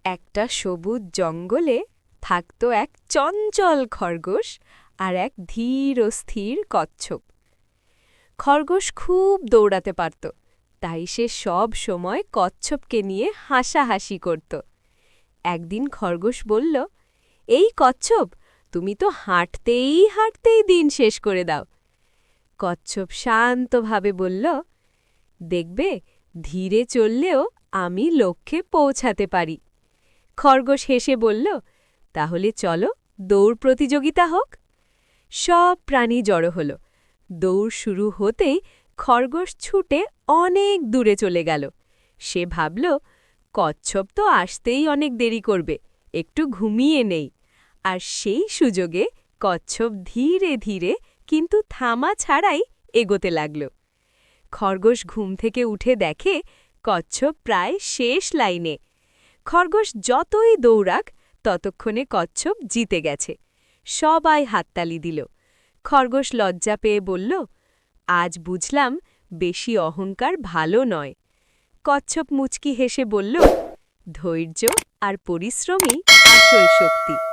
একটা সবুজ জঙ্গলে থাকত এক চঞ্চল খরগোশ আর এক ধীর ও স্থির কচ্ছপ। খরগোশ খুব দৌড়াতে পারত, তাই সে সব সময় কচ্ছপকে নিয়ে হাসাহাসি করত। একদিন খরগোশ বলল, এই কচ্ছপ, তুমি তো হাঁটতেই হাঁটতেই দিন শেষ করে দাও। কচ্ছপ শান্তভাবে বলল, দেখবে, ধীরে চললেও আমি লক্ষ্যে পৌঁছাতে পারি। খরগোশ হেসে বলল, তাহলে চলো দৌড় প্রতিযোগিতা হোক। সব প্রাণী জড়ো হল। দৌড় শুরু হতেই খরগোশ ছুটে অনেক দূরে চলে গেল। সে ভাবল, কচ্ছপ তো আসতেই অনেক দেরি করবে, একটু ঘুমিয়ে নেই। আর সেই সুযোগে কচ্ছপ ধীরে ধীরে কিন্তু থামা ছাড়াই এগোতে লাগল। খরগোশ ঘুম থেকে উঠে দেখে কচ্ছপ প্রায় শেষ লাইনে। খরগোশ যতই দৌড়াক ততক্ষণে কচ্ছপ জিতে গেছে। সবাই হাততালি দিল। খরগোশ লজ্জা পেয়ে বলল, আজ বুঝলাম বেশি অহংকার ভালো নয়। কচ্ছপ মুচকি হেসে বলল, ধৈর্য আর পরিশ্রমই আসল শক্তি।